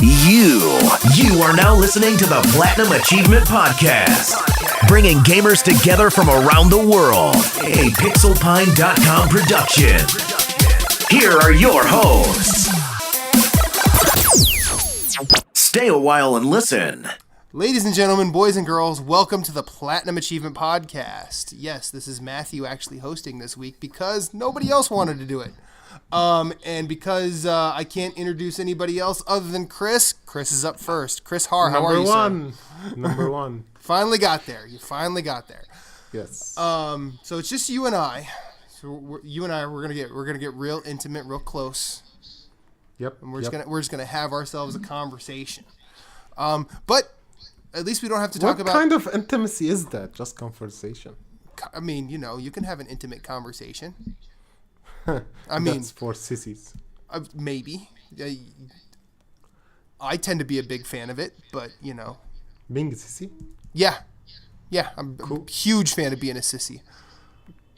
You are now listening to the Platinum Achievement Podcast, bringing gamers together from around the world. A pixelpine.com production. Here are your hosts. Stay a while and listen. Ladies and gentlemen, boys and girls, welcome to the Platinum Achievement Podcast. Yes, this is Matthew actually hosting this week because nobody else wanted to do it. And because I can't introduce anybody else other than Chris. Chris is up first. Chris Har, how are you, sir? Number one. Finally got there. You finally got there. Yes. So it's just you and I. So we're gonna get real intimate, real close. Yep. And we're just gonna have ourselves a conversation. But at least we don't have to talk about. What kind of intimacy is that? Just conversation. I mean, you can have an intimate conversation. I mean, that's for sissies. Maybe. I tend to be a big fan of it, but Being a sissy? Yeah. I'm a huge fan of being a sissy.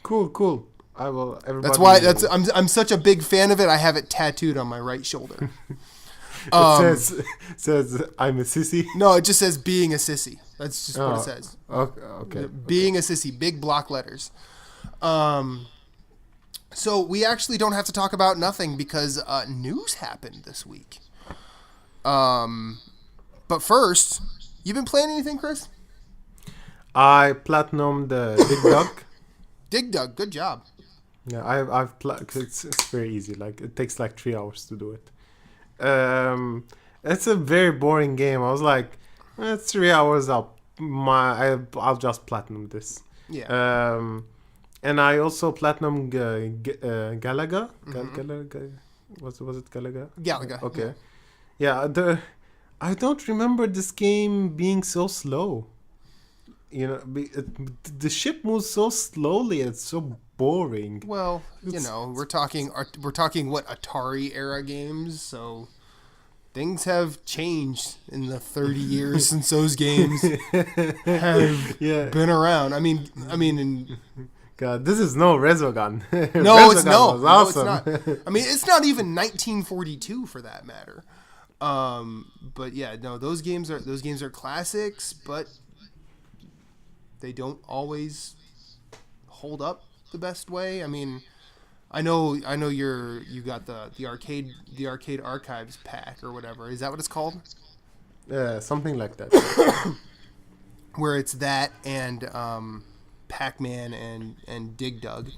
Cool. I will. Everybody. That's why. I'm such a big fan of it. I have it tattooed on my right shoulder. It says I'm a sissy. No, it just says being a sissy. That's just what it says. Okay. Being a sissy, big block letters. So we actually don't have to talk about nothing because news happened this week. But first, you been playing anything, Chris? I platinumed Dig Dug. Dig Dug, good job. Yeah, I've it's very easy. Like it takes like 3 hours to do it. It's a very boring game. I was like, it's 3 hours. I'll just platinum this. Yeah. And I also platinum Galaga. Was it Galaga? Galaga. Okay. Yeah. I don't remember this game being so slow. The ship moves so slowly. It's so boring. Well, we're talking what, Atari era games, so things have changed in the 30 years since those games have been around. I mean, God, this is no Resogun. No, it's awesome. not. I mean, it's not even 1942 for that matter. But yeah, no, those games are classics, but they don't always hold up the best way. I mean, I know you got the arcade archives pack or whatever. Is that what it's called? Something like that. Where it's that and Pac-Man and Dig Dug.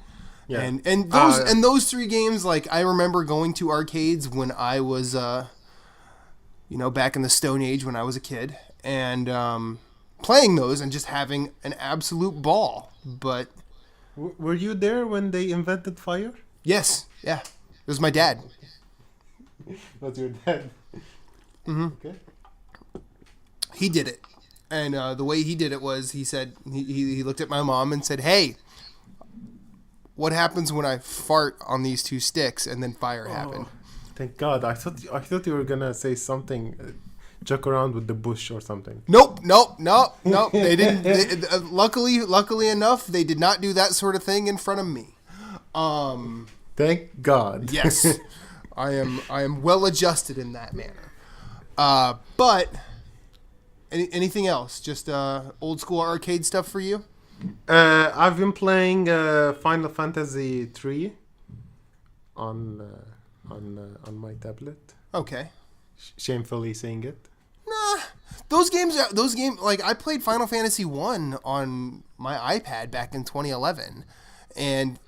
Yeah. And those three games, like I remember going to arcades when I was back in the Stone Age when I was a kid and playing those and just having an absolute ball. But were you there when they invented fire? Yes. Yeah. It was my dad. That's your dad. Mm-hmm. Okay. He did it. And the way he did it was he said, he looked at my mom and said, "Hey, what happens when I fart on these two sticks?" And then fire happened. Thank God. I thought you were going to say something, joke around with the bush or something. Nope. They didn't. Luckily enough, they did not do that sort of thing in front of me. Thank God. Yes. I am well adjusted in that manner. But anything else? Just old school arcade stuff for you? I've been playing Final Fantasy 3 on my tablet. Okay. Shamefully saying it. Nah, those games. Like I played Final Fantasy 1 on my iPad back in 2011, and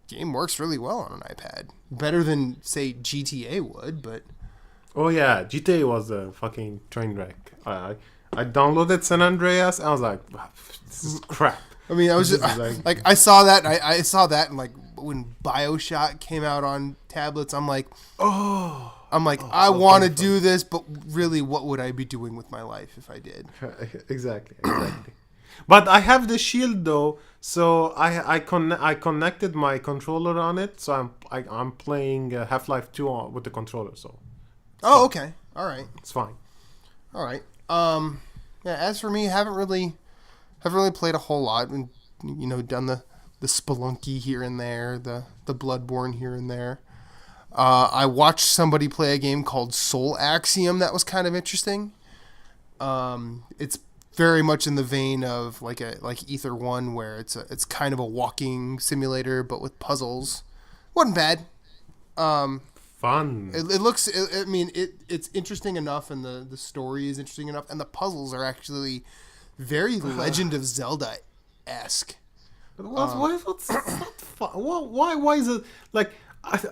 game works really well on an iPad. Better than say GTA would, but. Oh yeah, GTA was a fucking train wreck. I downloaded San Andreas. I was like, this is crap. I mean, I was just like I saw that. And I saw that, and like when BioShock came out on tablets, I'm like, I want to do this, but really, what would I be doing with my life if I did? Exactly. But I have the shield though, so I connected my controller on it, so I'm playing Half-Life 2 with the controller. So. Oh, okay. All right. It's fine. All right. Yeah. As for me, haven't really played a whole lot, and done the Spelunky here and there, the Bloodborne here and there. I watched somebody play a game called Soul Axiom that was kind of interesting. It's very much in the vein of like Ether 1, where it's kind of a walking simulator but with puzzles. Wasn't bad. Fun. It looks. It's interesting enough, and the story is interesting enough, and the puzzles are actually very Legend of Zelda esque. What's not fun? Why is it like?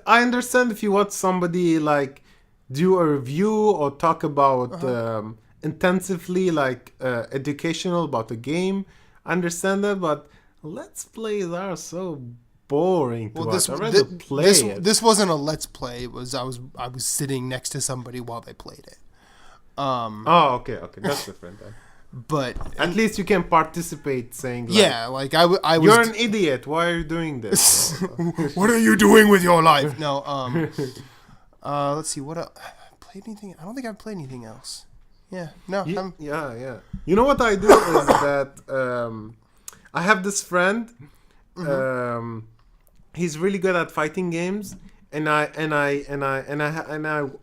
I understand if you watch somebody like do a review or talk about intensively like educational about a game. I understand that, but let's plays are so boring to watch. I'd rather play it. This wasn't a let's play. It was I was sitting next to somebody while they played it. Okay, that's different then. But at least you can participate, saying like, yeah, like I was. You're an idiot. Why are you doing this? What are you doing with your life? No. Let's see. What else? Played anything? I don't think I've played anything else. Yeah. No. Yeah. You know what I do is that I have this friend. He's really good at fighting games, and I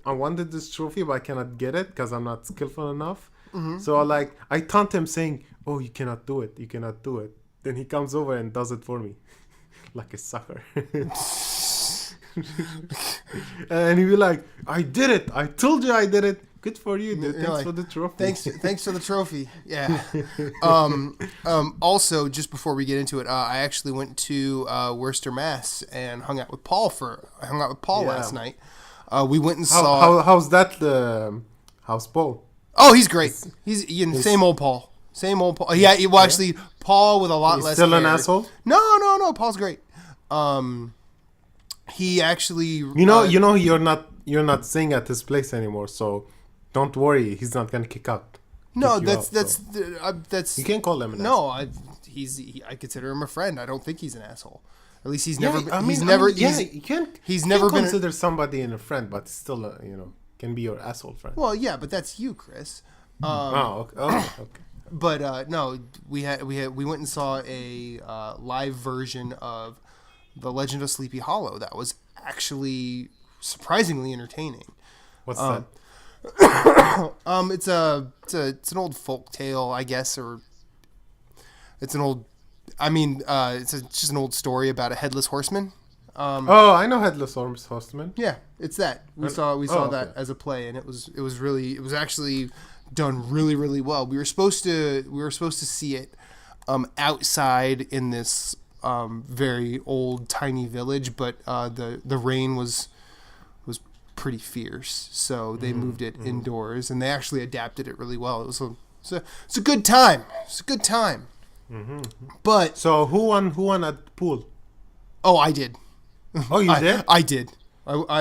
wanted this trophy, but I cannot get it because I'm not skillful enough. So I taunt him saying, "Oh, you cannot do it. You cannot do it." Then he comes over and does it for me, like a sucker. And he'll be like, "I did it. I told you I did it. Good for you, dude. Thanks for the trophy." Thanks for the trophy. Yeah. Also, just before we get into it, I actually went to Worcester, Mass, and hung out with Paul last night. We went and saw. How's that? How's Paul? Oh, he's great. He's same old Paul. Same old Paul. Yeah. Well, actually, Paul with a lot less. Still hair. An asshole? No. Paul's great. He actually. You're not staying at his place anymore, so don't worry. He's not gonna kick out. No, that's. You can't call him an asshole. No, I consider him a friend. I don't think he's an asshole. At least he's never. You can't consider somebody in a friend, but still, can be your asshole friend. Well, yeah, but that's you, Chris. Okay. But no, we went and saw a live version of The Legend of Sleepy Hollow that was actually surprisingly entertaining. What's that? It's an old folk tale, I guess, or it's an old. It's just an old story about a headless horseman. I know Headless Horseman. Yeah, it's that. We saw that as a play, and it was actually done really, really well. We were supposed to see it outside in this very old tiny village, but the rain was pretty fierce, so they moved it indoors, and they actually adapted it really well. It's a good time. It's a good time. But so who won at pool? Oh, I did. Oh, you did? I did.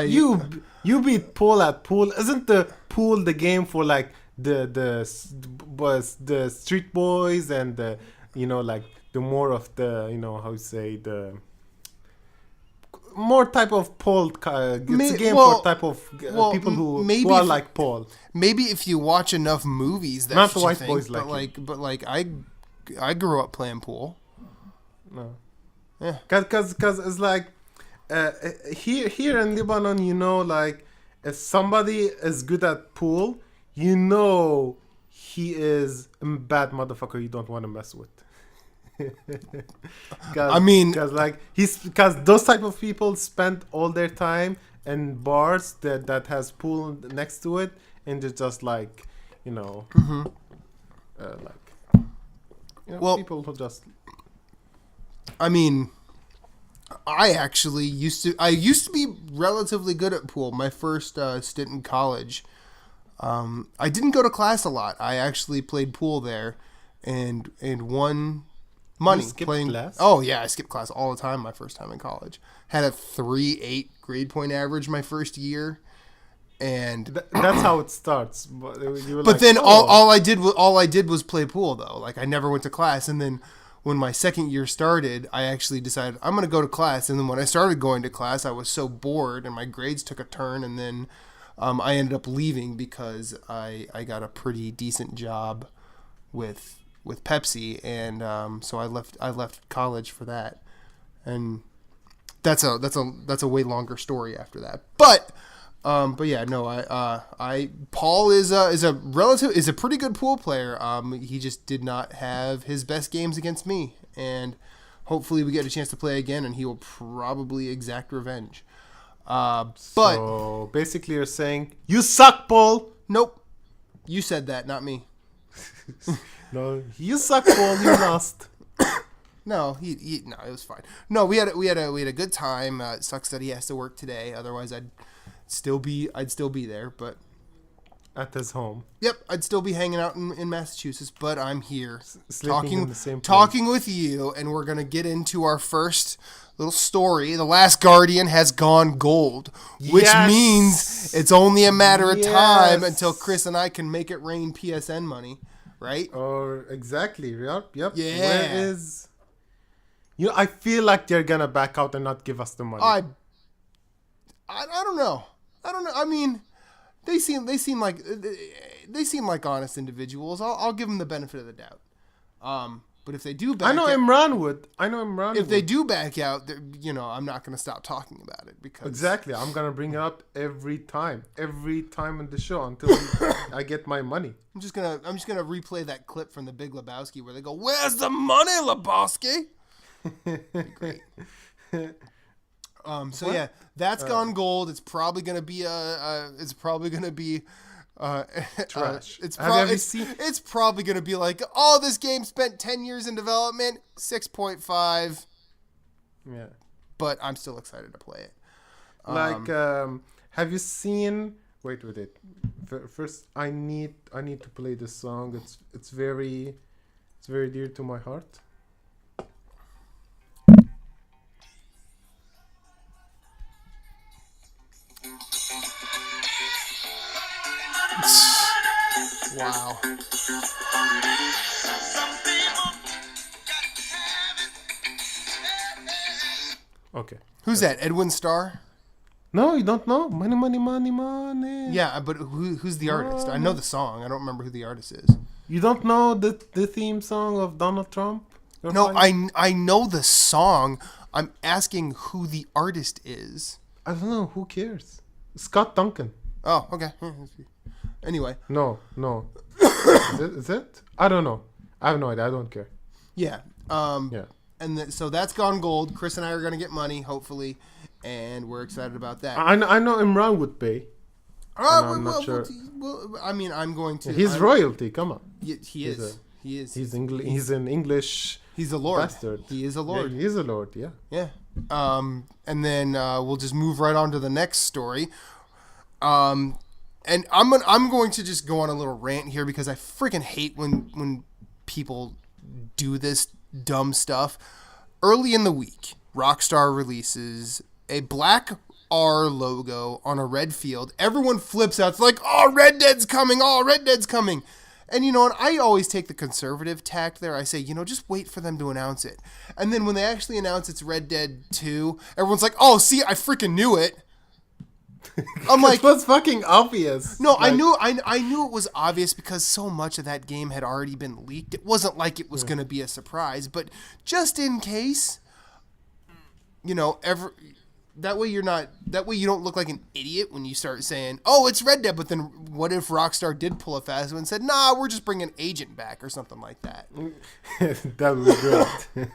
You beat Paul at pool. Isn't the pool the game for like the street boys and the like the more of the how you say the more type of Paul? It's a game for type of people who are like Paul. Maybe if you watch enough movies, that's not the what white you boys think, but I grew up playing pool. No. Yeah. Because it's like here in Lebanon, like if somebody is good at pool, he is a bad motherfucker you don't want to mess with. Because those type of people spend all their time in bars that has pool next to it, and they're just like people who just. I actually used to be relatively good at pool. My first stint in college, I didn't go to class a lot. I actually played pool there, and won money playing. Class? Oh yeah, I skipped class all the time. My first time in college, had a 3.8 grade point average my first year, and that's how it starts. But then all I did was play pool though. Like I never went to class, and then. When my second year started, I actually decided I'm going to go to class. And then when I started going to class, I was so bored and my grades took a turn. And then I ended up leaving because I got a pretty decent job with Pepsi. And so I left college for that. And that's a way longer story after that. But yeah, no, Paul is a pretty good pool player. He just did not have his best games against me, and hopefully we get a chance to play again, and he will probably exact revenge. But so basically, you're saying you suck, Paul. Nope, you said that, not me. No, you suck, Paul. You lost. No, no, it was fine. No, we had a good time. It sucks that he has to work today. Otherwise, I'd still be there. But at his home. Yep, I'd still be hanging out in Massachusetts. But I'm here talking with you, and we're gonna get into our first little story. The Last Guardian has gone gold, which means it's only a matter of time until Chris and I can make it rain PSN money, right? Or exactly. Yep. Yeah. Where is? I feel like they're gonna back out and not give us the money. I don't know. I mean, they seem like honest individuals. I'll give them the benefit of the doubt. But if they do back out, Imran would. If they do back out, I'm not going to stop talking about it because exactly. I'm gonna bring it up every time in the show until I get my money. I'm just gonna replay that clip from The Big Lebowski where they go, "Where's the money, Lebowski?" Great. So yeah, that's gone gold. It's probably gonna be trash. It's probably gonna be like, oh, this game spent 10 years in development, 6.5. Yeah. But I'm still excited to play it. Have you seen? Wait with it. First, I need to play this song. It's very dear to my heart. Wow. Okay. Who's that? Edwin Starr? No, you don't know? Money, money, money, money. Yeah, but who's the artist? I know the song. I don't remember who the artist is. You don't know the theme song of Donald Trump? No, I know the song. I'm asking who the artist is. I don't know. Who cares? Scott Duncan. Oh, okay. Anyway. No. Is it? I don't know. I have no idea. I don't care. Yeah. Yeah. And so that's gone gold. Chris and I are going to get money, hopefully, and we're excited about that. I know Imran would pay. I'm not sure. I mean, I'm going to. He's royalty. Come on. He is. He's an English. He's a lord. Bastard. He is a lord. Yeah, he is a lord. Yeah. Yeah. And then we'll just move right on to the next story. And I'm going to just go on a little rant here because I freaking hate when people do this dumb stuff. Early in the week, Rockstar releases a black R logo on a red field. Everyone flips out. It's like, oh, Red Dead's coming. Oh, Red Dead's coming. And you know what? I always take the conservative tact there. I say, just wait for them to announce it. And then when they actually announce it's Red Dead 2, everyone's like, oh, see, I freaking knew it. I'm like, it was fucking obvious. No, I knew it was obvious because so much of that game had already been leaked. It wasn't like it was going to be a surprise, but just in case, that way you don't look like an idiot when you start saying, "Oh, it's Red Dead," but then what if Rockstar did pull a fast one and said, "Nah, we're just bringing Agent back" or something like that? That would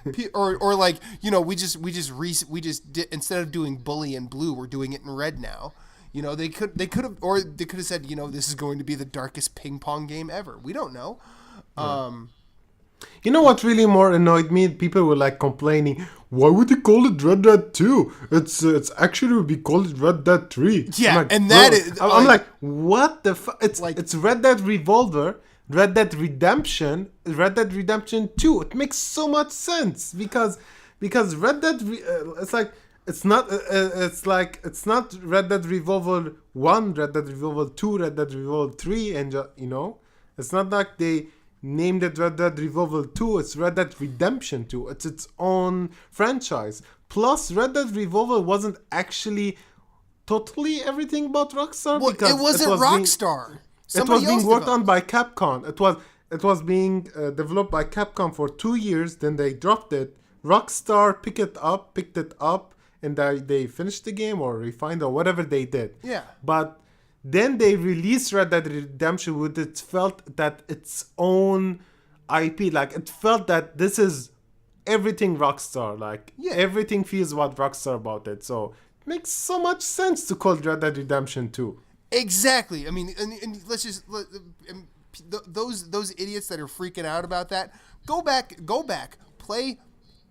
be great. or like, we just did, instead of doing Bully in blue, we're doing it in red now. They could have said, this is going to be the darkest ping pong game ever. We don't know. You know what really more annoyed me? People were like complaining, why would they call it Red Dead 2? It's actually would be called Red Dead 3. Yeah, like, and that is... I'm like, what the fuck? It's Red Dead Revolver, Red Dead Redemption, Red Dead Redemption 2. It makes so much sense because Red Dead... It's not Red Dead Revolver 1, Red Dead Revolver 2, Red Dead Revolver 3, and it's not like they named it Red Dead Revolver 2, it's Red Dead Redemption 2. It's its own franchise. Plus, Red Dead Revolver wasn't actually totally everything about Rockstar. Well, because it wasn't Rockstar. It was being worked on by Capcom. It was being developed by Capcom for 2 years, then they dropped it. Rockstar picked it up, and they finished the game or refined or whatever they did. Yeah. But then they released Red Dead Redemption with it felt that its own IP. Like, it felt that this is everything Rockstar. Like, everything feels what Rockstar about it. So it makes so much sense to call Red Dead Redemption 2. Exactly. I mean, and let's just those idiots that are freaking out about that, go back, play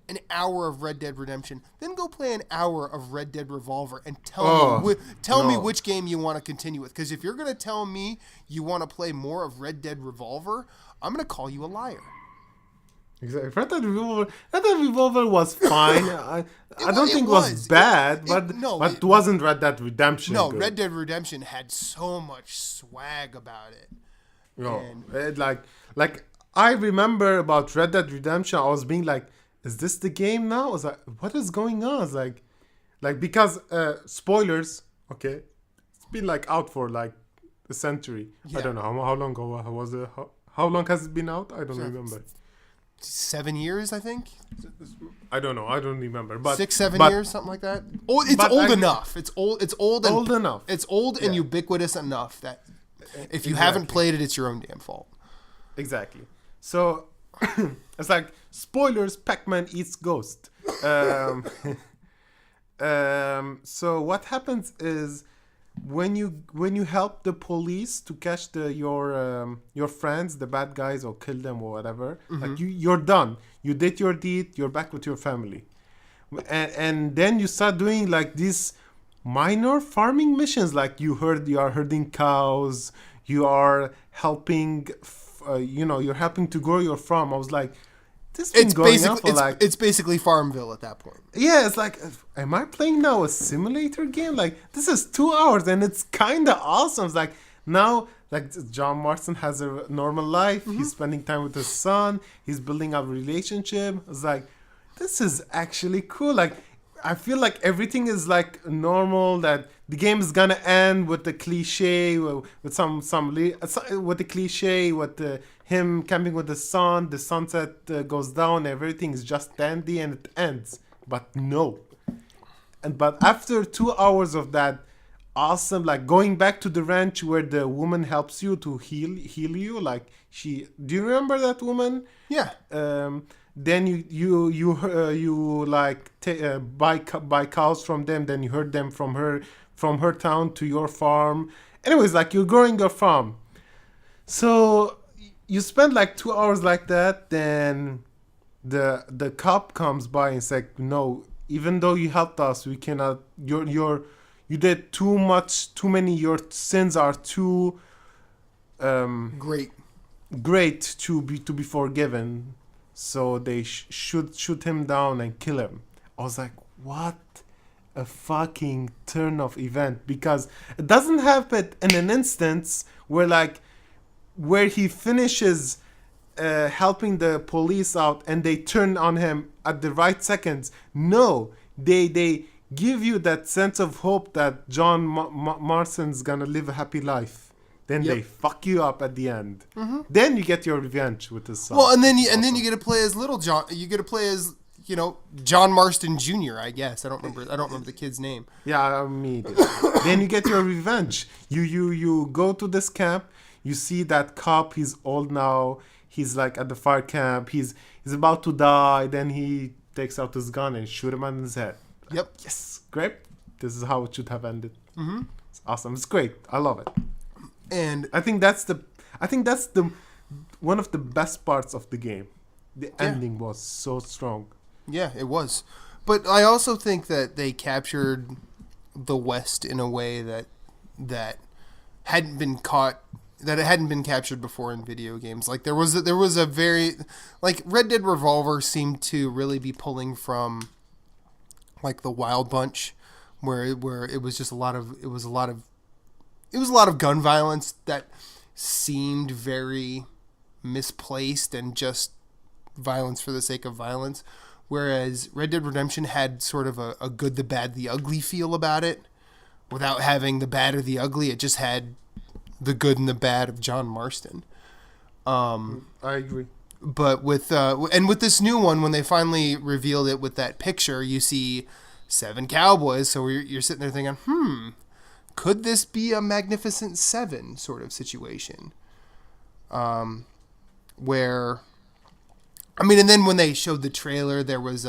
an hour of Red Dead Redemption, then go play an hour of Red Dead Revolver and tell me which game you want to continue with. Because if you're gonna tell me you want to play more of Red Dead Revolver, I'm gonna call you a liar. Exactly. Red Dead Revolver was fine. I don't think it was bad, but it wasn't Red Dead Redemption. No, good. Red Dead Redemption had so much swag about it. Like I remember about Red Dead Redemption, I was being like, is this the game now? I was like, what is going on? I was like because spoilers, okay, it's been like out for like a century. Yeah. I don't know how long ago was it. How long has it been out? I don't remember. 7 years, I think. I don't know. I don't remember. But 6-7 years, something like that. Oh, it's old enough. It's old enough. It's old and ubiquitous enough that if you haven't played it, it's your own damn fault. Exactly. So it's like spoilers. Pac-Man eats ghost. So what happens is when you help the police to catch your friends, the bad guys, or kill them or whatever, like you're done. You did your deed. You're back with your family, and then you start doing like these minor farming missions. Like you are herding cows. You are helping. You're helping to grow your farm. I was like, this been going on for like... It's basically Farmville at that point. Yeah, it's like, am I playing now a simulator game? Like, this is 2 hours and it's kind of awesome. It's like, now, like, John Marston has a normal life. He's spending time with his son. He's building up a relationship. It's like, this is actually cool. Like, I feel like everything is like normal, that the game is gonna end with the cliche, with with the cliche, with him camping with the sun, the sunset goes down, everything is just dandy and it ends. But no. But after 2 hours of that awesome, like going back to the ranch where the woman helps you to heal you, like do you remember that woman? Yeah. Then you like buy cows from them. Then you herd them from her town to your farm. Anyways, like you're growing your farm. So you spend like 2 hours like that. Then the cop comes by and says, no, even though you helped us, we cannot. You did too much, too many. Your sins are too great to be forgiven. So they shoot him down and kill him. I was like, what a fucking turn of event. Because it doesn't happen in an instance where he finishes helping the police out and they turn on him at the right seconds. No, they give you that sense of hope that John Marston's gonna live a happy life. Then they fuck you up at the end. Then you get your revenge with his son. Well, and then you get to play as Little John. You get to play as John Marston Jr. I guess I don't remember the kid's name. Yeah, me. Then you get your revenge. You go to this camp. You see that cop. He's old now. He's like at the fire camp. He's about to die. Then he takes out his gun and shoot him on his head. Yep. Yes. Great. This is how it should have ended. It's awesome. It's great. I love it. And I think that's the one of the best parts of the game. The ending was so strong. Yeah, it was. But I also think that they captured the West in a way that hadn't been captured before in video games. Like there was a very, like, Red Dead Revolver seemed to really be pulling from like the Wild Bunch, where it was just a lot of gun violence that seemed very misplaced and just violence for the sake of violence. Whereas Red Dead Redemption had sort of a good, the bad, the ugly feel about it. Without having the bad or the ugly, it just had the good and the bad of John Marston. I agree. But with this new one, when they finally revealed it with that picture, you see 7 cowboys. So you're sitting there thinking, could this be a Magnificent Seven sort of situation? Where, I mean, and then when they showed the trailer, there was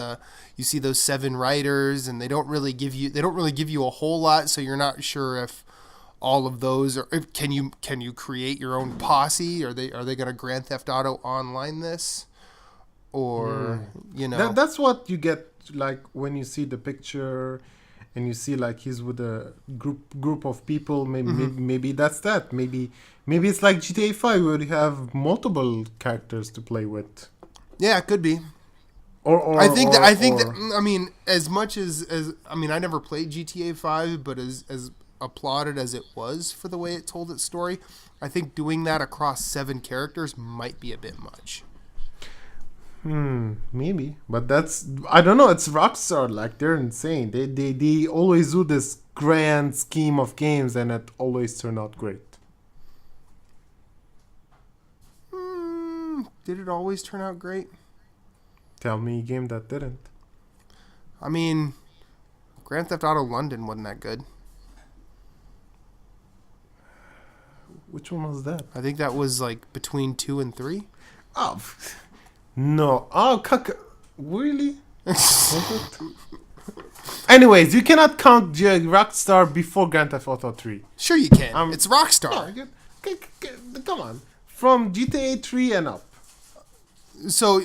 you see those 7 riders, and they don't really give you a whole lot, so you're not sure if all of those are. Can you create your own posse? Are they going to Grand Theft Auto Online this, or that's what you get like when you see the picture, and you see like he's with a group of people. Maybe that's that. Maybe it's like GTA 5 where you have multiple characters to play with. Yeah, it could be. I think that I mean, as much as I mean, I never played GTA 5, but as applauded as it was for the way it told its story, I think doing that across 7 characters might be a bit much. Maybe, but that's, I don't know. It's Rockstar, like they're insane. They always do this grand scheme of games, and it always turn out great. Did it always turn out great? Tell me a game that didn't. I mean, Grand Theft Auto London wasn't that good. Which one was that? I think that was like between 2 and 3. Oh, no. Oh, really? Anyways, you cannot count Rockstar before Grand Theft Auto 3. Sure you can. It's Rockstar. No, come on. From GTA 3 and up. So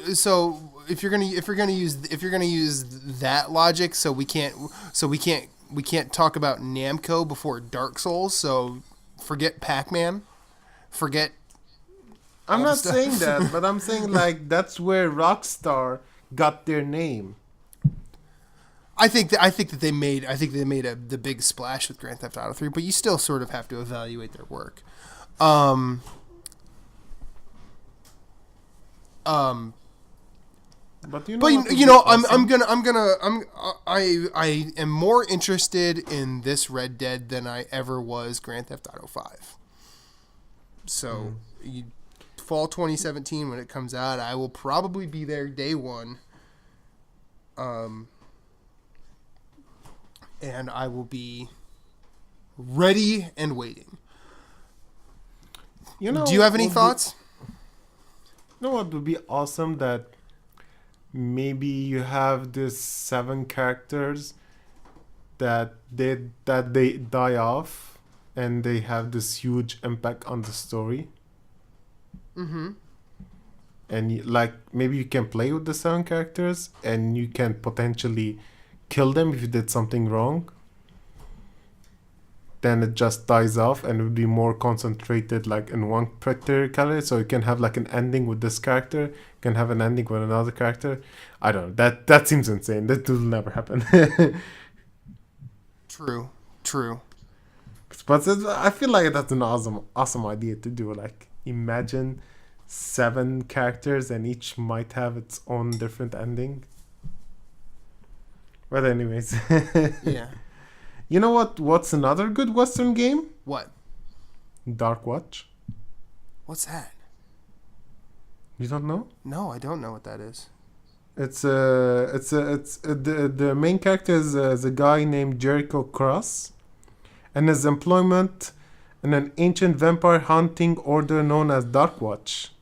if you're gonna use that logic, so we can't talk about Namco before Dark Souls. So forget Pac-Man, forget. I'm not saying that, but I'm saying like that's where Rockstar got their name. I think that they made the big splash with Grand Theft Auto 3, but you still sort of have to evaluate their work. But I am more interested in this Red Dead than I ever was Grand Theft Auto 5. So, fall 2017 when it comes out, I will probably be there day one. And I will be ready and waiting. Do you have any thoughts? You know what would be awesome? That maybe you have this 7 characters that they die off, and they have this huge impact on the story. Mm-hmm. And like maybe you can play with the 7 characters, and you can potentially kill them if you did something wrong. Then it just dies off, and it would be more concentrated like in one particular character. So you can have like an ending with this character, you can have an ending with another character. I don't know. That seems insane. That will never happen. True. But I feel like that's an awesome idea to do. Like imagine 7 characters, and each might have its own different ending. But anyways. Yeah. You know what? What's another good Western game? What? Dark Watch. What's that? You don't know? No, I don't know what that is. It's the main character is a guy named Jericho Cross, and his employment in an ancient vampire hunting order known as Dark Watch.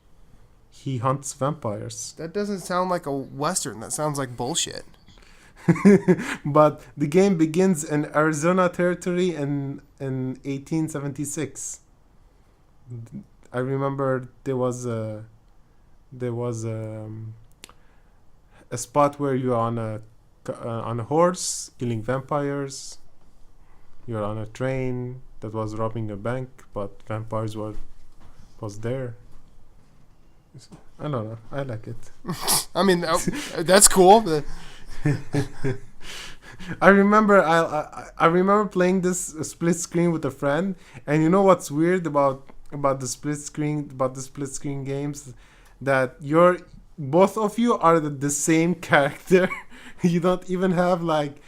He hunts vampires. That doesn't sound like a Western. That sounds like bullshit. But the game begins in Arizona territory in 1876. I remember there was a spot where you're on a horse killing vampires. You're on a train that was robbing a bank, but vampires was there. I don't know. I like it. I mean, that's cool. I remember playing this split screen with a friend, and you know what's weird about the split screen games, that both of you are the same character. You don't even have like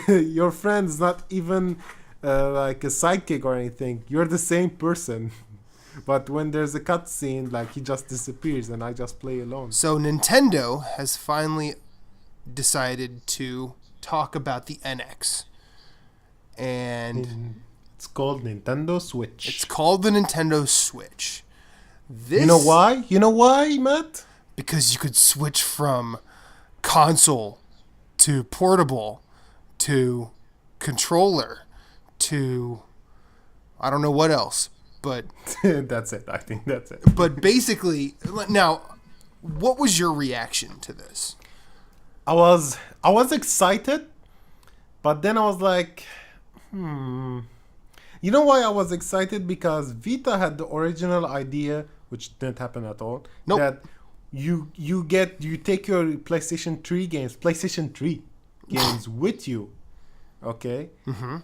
your friend's not even like a sidekick or anything. You're the same person. But when there's a cutscene, like he just disappears, and I just play alone. So Nintendo has finally decided to talk about the NX. And it's called Nintendo Switch. It's called the Nintendo Switch. You know why? You know why, Matt? Because you could switch from console to portable to controller to I don't know what else, but that's it. I think that's it. But basically, now, what was your reaction to this? I was excited, but then I was like, You know why I was excited? Because Vita had the original idea, which didn't happen at all. Nope. That you take your PlayStation 3 games with you, okay? Mm-hmm.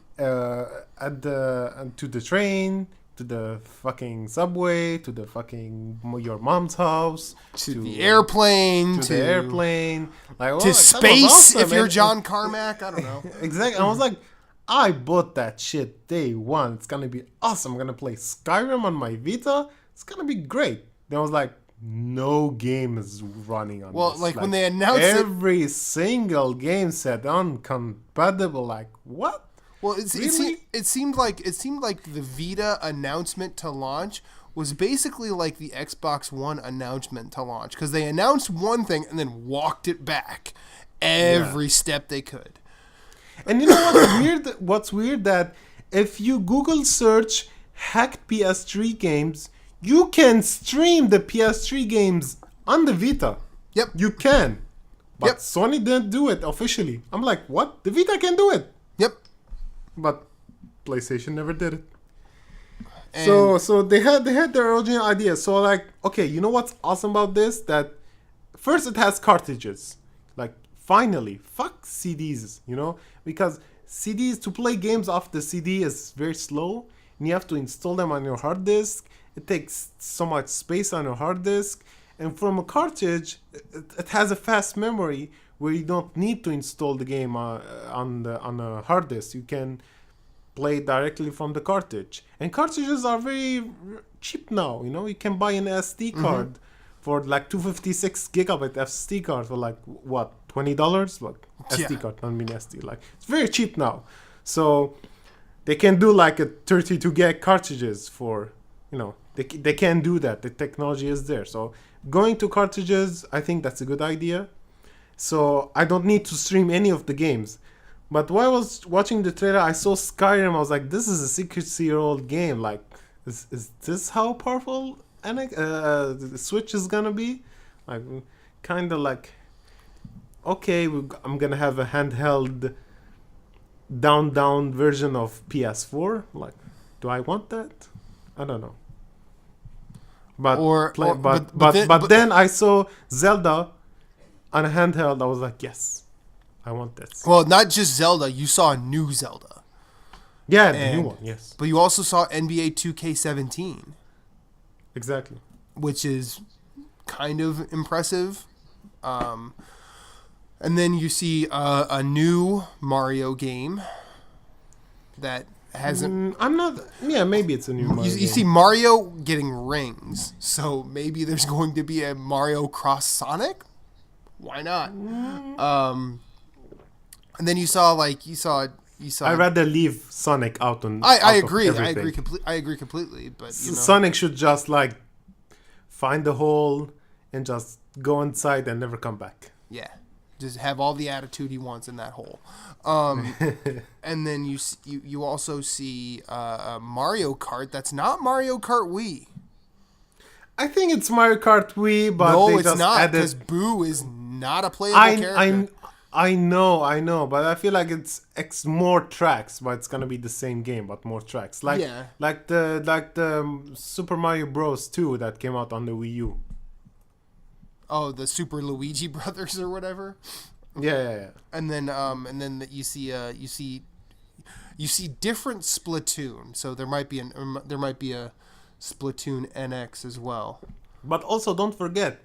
To the train, to the fucking subway, to the fucking your mom's house, to the airplane, to the airplane, like to space. Awesome, if you're John Carmack, I don't know. Exactly. I was like, I bought that shit day one. It's gonna be awesome. I'm gonna play Skyrim on my Vita. It's gonna be great. Then I was like, no game is running on this. Well, like when they announced every single game said uncompatible. Like what? Well, really? it seemed like the Vita announcement to launch was basically like the Xbox One announcement to launch, because they announced one thing and then walked it back every step they could. And you know what's weird? What's weird that if you Google search hacked PS3 games, you can stream the PS3 games on the Vita. Yep. You can. But Sony didn't do it officially. I'm like, what? The Vita can do it. Yep. But PlayStation never did it. And So they had their original idea. So like, okay, you know what's awesome about this? That first it has cartridges. Like finally, fuck CDs, you know? Because CDs, to play games off the CD is very slow. And you have to install them on your hard disk. It takes so much space on your hard disk. And from a cartridge, it has a fast memory where you don't need to install the game on a hard disk. You can play directly from the cartridge. And cartridges are very cheap now. You know, you can buy an SD card for like 256 gigabyte SD card for like what, $20? Like SD card, not mini SD. Like it's very cheap now. So they can do like a 32 gig cartridges for, you know, they can do that. The technology is there. So going to cartridges, I think that's a good idea. So I don't need to stream any of the games. But while I was watching the trailer, I saw Skyrim. I was like, this is a 6-year-old game. Like, is this how powerful the Switch is gonna be? Like, kind of like, okay, I'm gonna have a handheld down version of PS4. Like, do I want that? I don't know. But then I saw Zelda on a handheld. I was like, yes, I want this. Well, not just Zelda. You saw a new Zelda. Yeah, the new one, yes. But you also saw NBA 2K17. Exactly. Which is kind of impressive. And then you see a new Mario game that hasn't... I'm not... Yeah, maybe it's a new Mario You see Mario getting rings. So maybe there's going to be a Mario Cross Sonic? Why not? And then you saw... I'd rather leave Sonic out on. I agree. I agree completely. But you know. Sonic should just like find the hole and just go inside and never come back. Yeah, just have all the attitude he wants in that hole. And then you also see a Mario Kart that's not Mario Kart Wii. I think it's Mario Kart Wii, but no, they it's just not, because Boo is not a playable character. I know, but I feel like it's more tracks, but it's gonna be the same game, but more tracks. Like the Super Mario Bros. 2 that came out on the Wii U. Oh, the Super Luigi Brothers or whatever. Yeah. And then you see different Splatoon. So there might be a Splatoon NX as well. But also don't forget,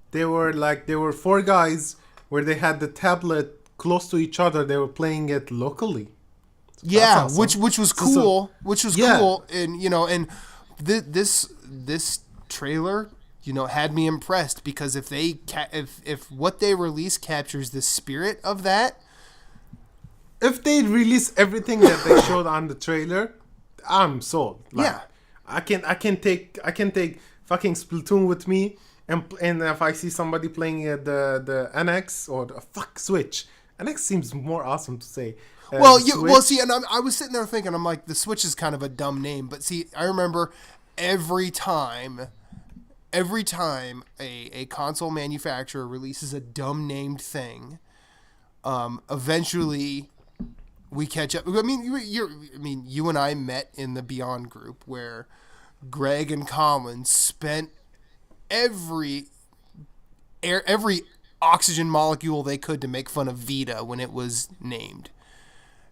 there were 4 guys where they had the tablet close to each other. They were playing it locally. Yeah, awesome. which was cool. Cool, and you know, and this trailer, you know, had me impressed, because if what they release captures the spirit of that, if they release everything that they showed on the trailer, I'm sold. Like, Yeah. I can take fucking Splatoon with me, and if I see somebody playing the NX or the Switch, NX seems more awesome to say. See, and I was sitting there thinking, I'm like, the Switch is kind of a dumb name, but see, I remember every time a console manufacturer releases a dumb named thing, eventually we catch up. I mean, you and I met in the Beyond group where Greg and Colin spent every oxygen molecule they could to make fun of Vita when it was named.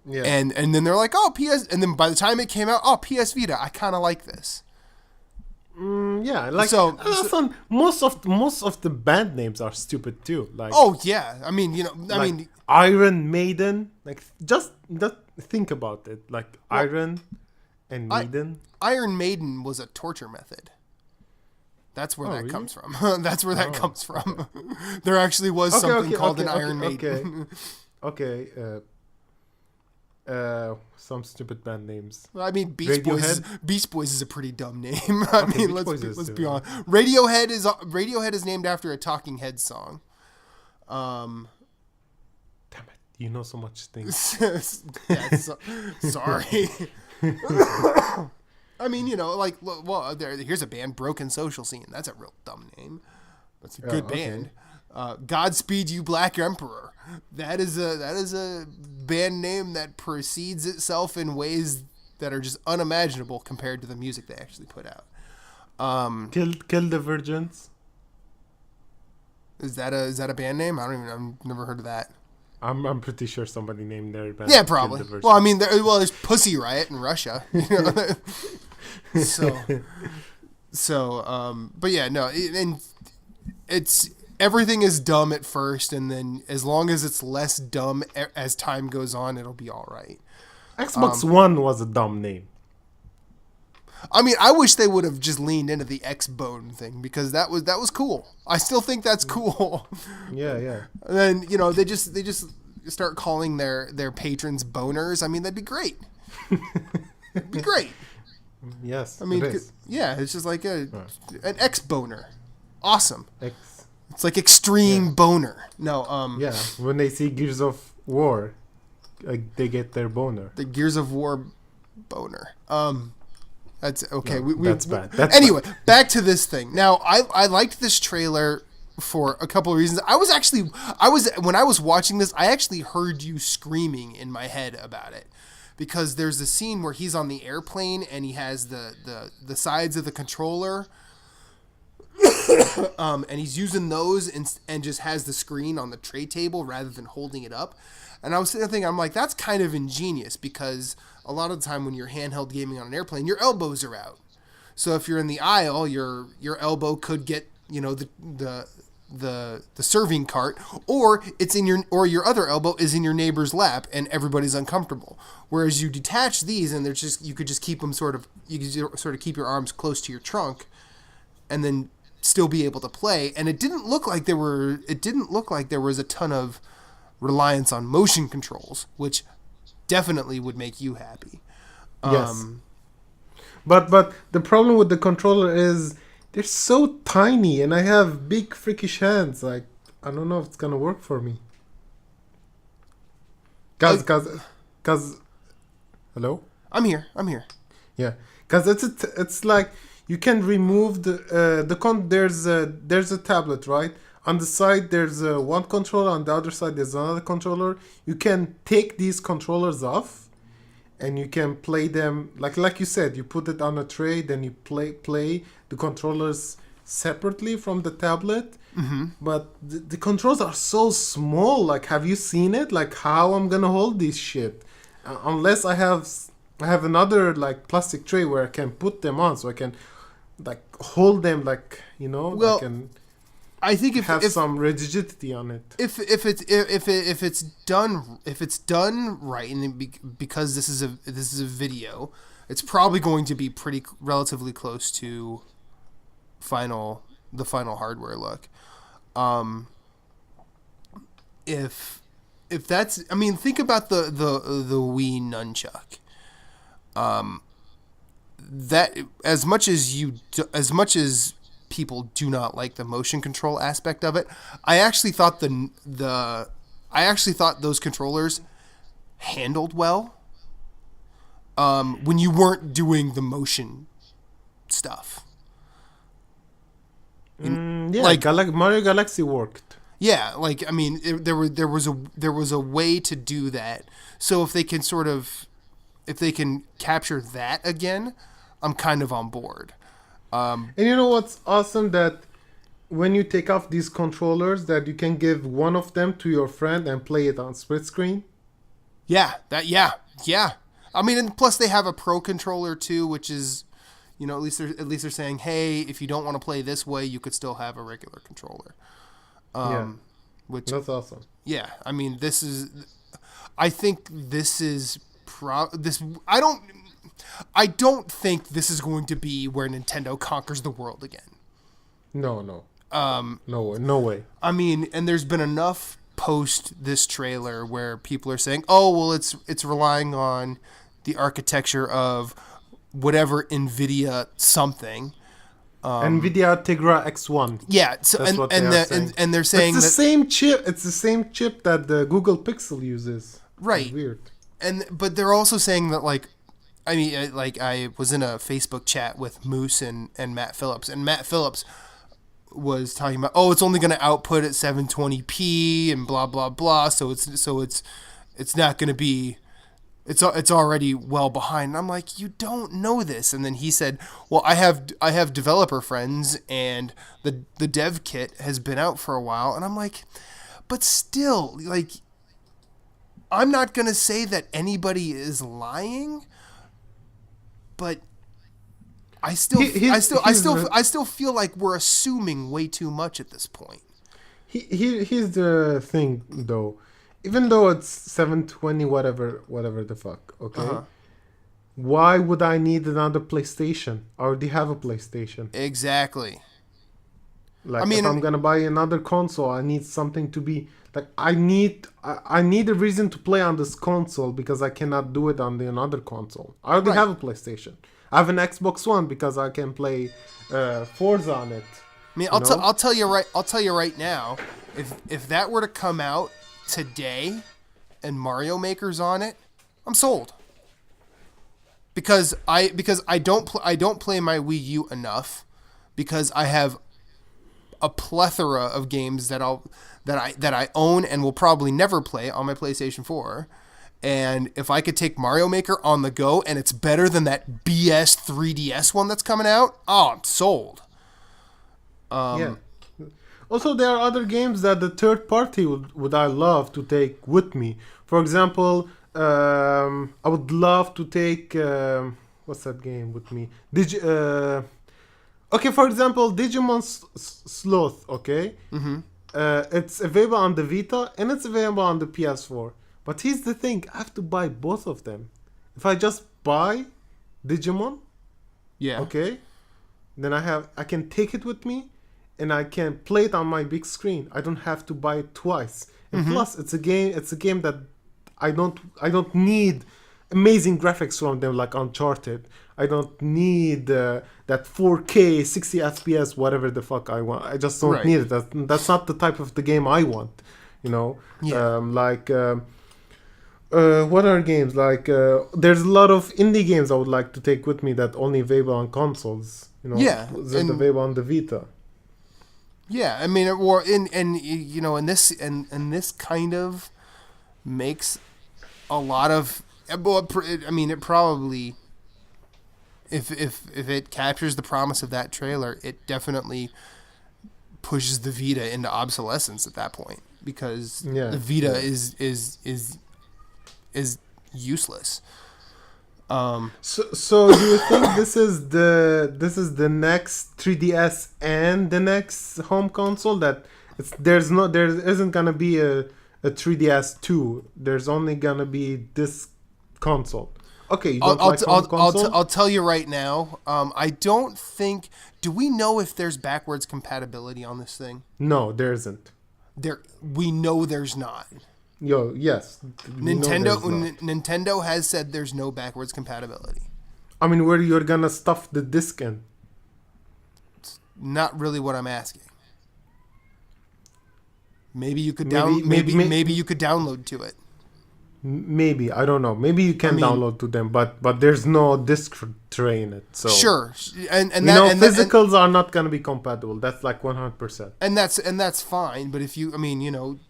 Yeah. And then they're like, oh, PS, and then by the time it came out, oh, PS Vita, I kind of like this. Yeah, like most of the band names are stupid too. Like, oh yeah, I mean, Iron Maiden. Like, just think about it. Like, Iron and Maiden. Iron Maiden was a torture method. That's where that comes from. That's where that comes from. There actually was something called an Iron Maiden. Okay. Some stupid band names. I mean, Beast Boys is a pretty dumb name. Let's be honest. Radiohead is named after a Talking Heads song. Damn it! You know so much things. Sorry. I mean, here's a band, Broken Social Scene. That's a real dumb name. That's a good band. Godspeed You Black Emperor. That is a band name that precedes itself in ways that are just unimaginable compared to the music they actually put out. Kill the Virgins. Is that a band name? I've never heard of that. I'm pretty sure somebody named their band. Yeah, probably. Well, I mean, there's Pussy Riot in Russia. But yeah, no, and it's. Everything is dumb at first, and then as long as it's less dumb as time goes on, it'll be all right. Xbox One was a dumb name. I mean, I wish they would have just leaned into the X-Bone thing, because that was cool. I still think that's cool. Yeah. And then, they just start calling their patrons boners. I mean, that'd be great. It'd be great. Yes, I mean, it is. Yeah, it's just like an X-Boner. Awesome. It's like extreme boner. No, yeah, when they see Gears of War, they get their boner. The Gears of War boner. That's okay. No, that's bad. Anyway, back to this thing. Now, I liked this trailer for a couple of reasons. When I was watching this, I actually heard you screaming in my head about it, because there's a scene where he's on the airplane and he has the sides of the controller. And he's using those and just has the screen on the tray table rather than holding it up. And I was sitting there thinking, I'm like, that's kind of ingenious, because a lot of the time when you're handheld gaming on an airplane, your elbows are out. So if you're in the aisle, your elbow could get, the serving cart, or your other elbow is in your neighbor's lap and everybody's uncomfortable. Whereas you detach these and you could just keep them you could keep your arms close to your trunk and then still be able to play. And it didn't look like there was a ton of reliance on motion controls, which definitely would make you happy. Yes. But the problem with the controller is they're so tiny, and I have big freakish hands. Like, I don't know if it's gonna work for me. Cause hello? I'm here. Yeah, cause it's like you can remove there's a tablet, right? On the side there's one controller, on the other side there's another controller. You can take these controllers off, and you can play them like you said. You put it on a tray, then you play the controllers separately from the tablet. Mm-hmm. But the controls are so small. Like, have you seen it? Like, how I'm gonna hold this shit? Unless I have another like plastic tray where I can put them on, so I can like hold them, like, Well, I think if some rigidity on it. If it's done right, and because this is a video, it's probably going to be relatively close to the final hardware look. If if that's, I mean, think about the Wii nunchuck. That as much as people do not like the motion control aspect of it, I actually thought those controllers handled well. When you weren't doing the motion stuff. Mario Galaxy worked. Yeah, like I mean, there was a way to do that. So if they can capture that again, I'm kind of on board. And you know what's awesome, that when you take off these controllers, that you can give one of them to your friend and play it on split screen. Yeah. I mean, and plus they have a pro controller too, which is, you know, at least they're saying, hey, if you don't want to play this way, you could still have a regular controller. Which that's awesome. Yeah, I mean, I don't think this is going to be where Nintendo conquers the world again. No. No way. I mean, and there's been enough post this trailer where people are saying, oh, well, it's relying on the architecture of whatever NVIDIA something. NVIDIA Tegra X1. Yeah, so and they're saying it's the same chip. It's the same chip that the Google Pixel uses. Right. It's weird. But they're also saying that, like, I mean, like, I was in a Facebook chat with Moose and Matt Phillips, and Matt Phillips was talking about, oh, it's only going to output at 720p and blah blah blah, so it's not going to be. It's already well behind. And I'm like, you don't know this. And then he said, well, I have developer friends, and the dev kit has been out for a while. And I'm like, but still, like, I'm not going to say that anybody is lying, but I still feel like we're assuming way too much at this point. Here's the thing, though. Even though it's 720, whatever the fuck, okay? Why would I need another PlayStation? I already have a PlayStation. Exactly. Like, I mean, if I'm gonna buy another console, I need something to be like. I need a reason to play on this console because I cannot do it on the another console. I already have a PlayStation. I have an Xbox One because I can play Forza on it. I mean, I'll tell you right now, if that were to come out today and Mario Maker's on it, I'm sold. Because I don't play my Wii U enough, because I have a plethora of games that I own and will probably never play on my PlayStation 4. And if I could take Mario Maker on the go and it's better than that BS 3DS one that's coming out, oh, I'm sold. Yeah. Also, there are other games that the third party would I love to take with me. For example, I would love to take what's that game with me? Okay, for example, Digimon Sloth. Okay, it's available on the Vita and it's available on the PS4. But here's the thing: I have to buy both of them. If I just buy Digimon, okay, then I can take it with me. And I can play it on my big screen. I don't have to buy it twice. And plus, it's a game that I don't need amazing graphics from them like Uncharted. I don't need that 4K 60 FPS whatever the fuck I want. I just don't need it. That's not the type of the game I want. You know, what are games like? There's a lot of indie games I would like to take with me that only available on consoles. You know, that available on the Vita. Yeah, I mean, and this kind of makes a lot of. I mean, it probably, if it captures the promise of that trailer, it definitely pushes the Vita into obsolescence at that point, because the Vita is useless. So do you think this is the next 3DS and the next home console, that there isn't gonna be a 3DS 2? There's only gonna be this console. Okay, you don't like home console? I'll tell you right now. I don't think. Do we know if there's backwards compatibility on this thing? No, there isn't. We know there's not. Yes. Nintendo has said there's no backwards compatibility. I mean, where you're gonna stuff the disc in? Not really what I'm asking. Maybe you could maybe you could download to it. Maybe, I don't know. Maybe you can download to them, but there's no disc tray in it. So sure, and physicals are not gonna be compatible. That's like 100%. And that's fine. But if you,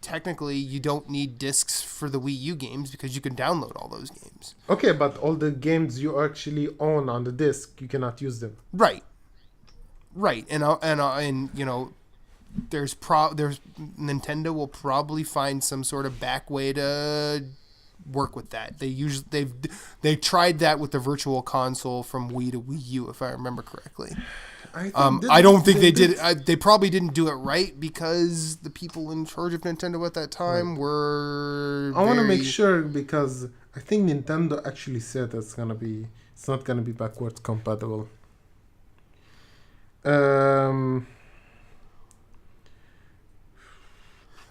technically you don't need discs for the Wii U games because you can download all those games. Okay, but all the games you actually own on the disc, you cannot use them. Right, and there's Nintendo will probably find some sort of back way to work with that. They tried that with the Virtual Console from Wii to Wii U, if I remember correctly. I don't think they did. They probably didn't do it right because the people in charge of Nintendo at that time were. I want to make sure because I think Nintendo actually said it's not gonna be backwards compatible. I